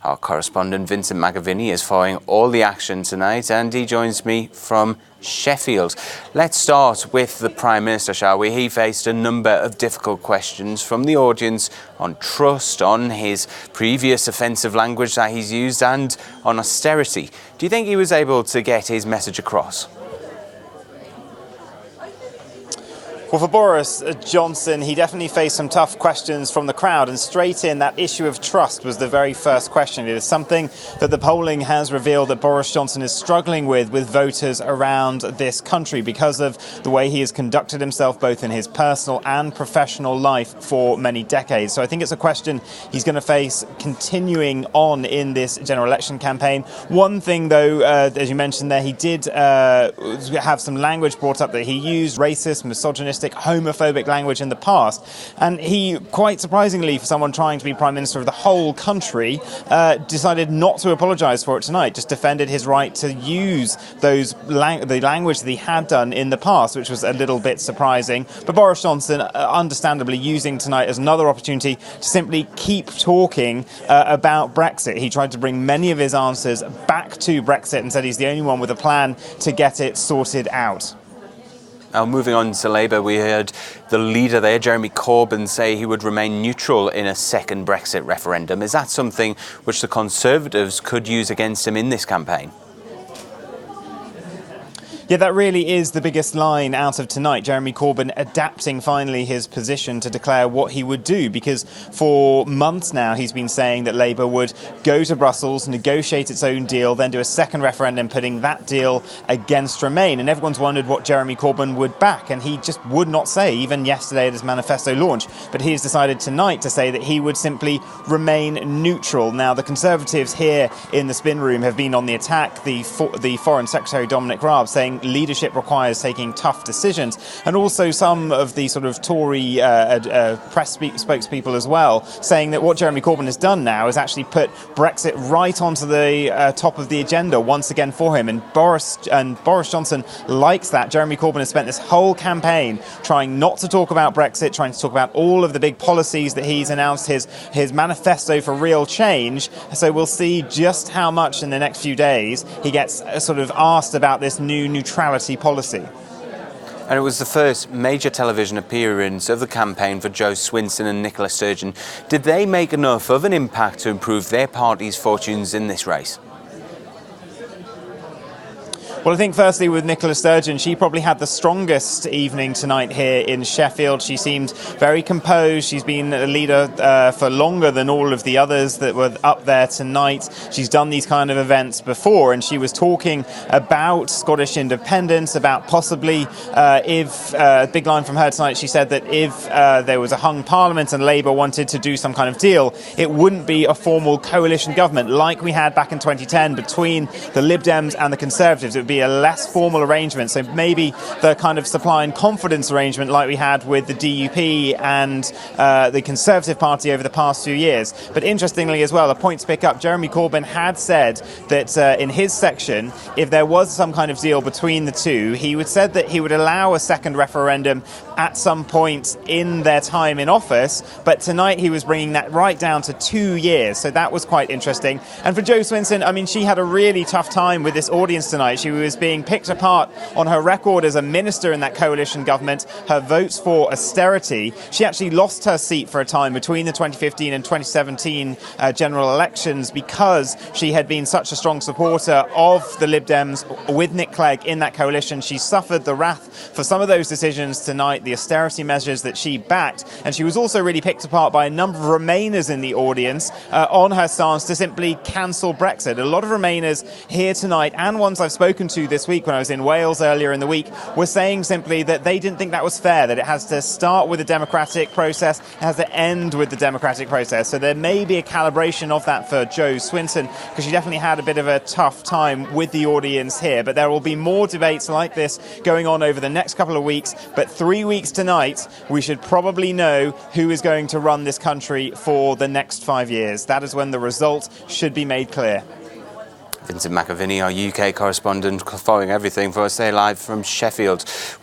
Our correspondent Vincent McAviney is following all the action tonight, and he joins me from Sheffield. Let's start with the Prime Minister, shall we? He faced a number of difficult questions from the audience on trust, on his previous offensive language that he's used, and on austerity. Do you think he was able to get his message across? Well, for Boris Johnson, he definitely faced some tough questions from the crowd, and straight in, that issue of trust was the very first question. It is something that the polling has revealed that Boris Johnson is struggling with voters around this country because of the way he has conducted himself both in his personal and professional life for many decades. So I think it's a question he's going to face continuing on in this general election campaign. One thing, though, as you mentioned there, he did have some language brought up that he used racist, misogynistic, homophobic language in the past, and he, quite surprisingly for someone trying to be Prime Minister of the whole country, decided not to apologise for it tonight, just defended his right to use the language that he had done in the past, which was a little bit surprising. But Boris Johnson, understandably, using tonight as another opportunity to simply keep talking about Brexit. He tried to bring many of his answers back to Brexit and said he's the only one with a plan to get it sorted out. Now, moving on to Labour, we heard the leader there, Jeremy Corbyn, say he would remain neutral in a second Brexit referendum. Is that something which the Conservatives could use against him in this campaign? Yeah, that really is the biggest line out of tonight. Jeremy Corbyn adapting finally his position to declare what he would do, because for months now he's been saying that Labour would go to Brussels, negotiate its own deal, then do a second referendum putting that deal against Remain. And everyone's wondered what Jeremy Corbyn would back, and he just would not say, even yesterday at his manifesto launch. But he has decided tonight to say that he would simply remain neutral. Now, the Conservatives here in the spin room have been on the attack, the Foreign Secretary Dominic Raab saying leadership requires taking tough decisions, and also some of the sort of Tory press spokespeople as well, saying that what Jeremy Corbyn has done now is actually put Brexit right onto the top of the agenda once again for him, and Boris Johnson likes that. Jeremy Corbyn has spent this whole campaign trying not to talk about Brexit, trying to talk about all of the big policies that he's announced, his manifesto for real change. So we'll see just how much in the next few days he gets sort of asked about this new neutrality policy. And it was the first major television appearance of the campaign for Jo Swinson and Nicola Sturgeon. Did they make enough of an impact to improve their party's fortunes in this race? Well, I think firstly with Nicola Sturgeon, she probably had the strongest evening tonight here in Sheffield. She seemed very composed. She's been a leader for longer than all of the others that were up there tonight. She's done these kind of events before, and she was talking about Scottish independence, about possibly big line from her tonight, she said that if there was a hung parliament and Labour wanted to do some kind of deal, it wouldn't be a formal coalition government like we had back in 2010 between the Lib Dems and the Conservatives. It would be a less formal arrangement, so maybe the kind of supply and confidence arrangement like we had with the DUP and the Conservative Party over the past few years. But interestingly as well, a point to pick up, Jeremy Corbyn had said that in his section, if there was some kind of deal between the two, he would said that he would allow a second referendum at some point in their time in office, but tonight he was bringing that right down to 2 years, so that was quite interesting. And for Jo Swinson, I mean, she had a really tough time with this audience tonight. She was being picked apart on her record as a minister in that coalition government, her votes for austerity. She actually lost her seat for a time between the 2015 and 2017 general elections because she had been such a strong supporter of the Lib Dems with Nick Clegg in that coalition. She suffered the wrath for some of those decisions tonight, the austerity measures that she backed, and she was also really picked apart by a number of Remainers in the audience on her stance to simply cancel Brexit. A lot of Remainers here tonight, and ones I've spoken to this week when I was in Wales earlier in the week, were saying simply that they didn't think that was fair, that it has to start with the democratic process, it has to end with the democratic process. So there may be a calibration of that for Jo Swinson, because she definitely had a bit of a tough time with the audience here. But there will be more debates like this going on over the next couple of weeks. But 3 weeks tonight, we should probably know who is going to run this country for the next 5 years. That is when the result should be made clear. Vincent McAviney, our UK correspondent, following everything for us there live from Sheffield.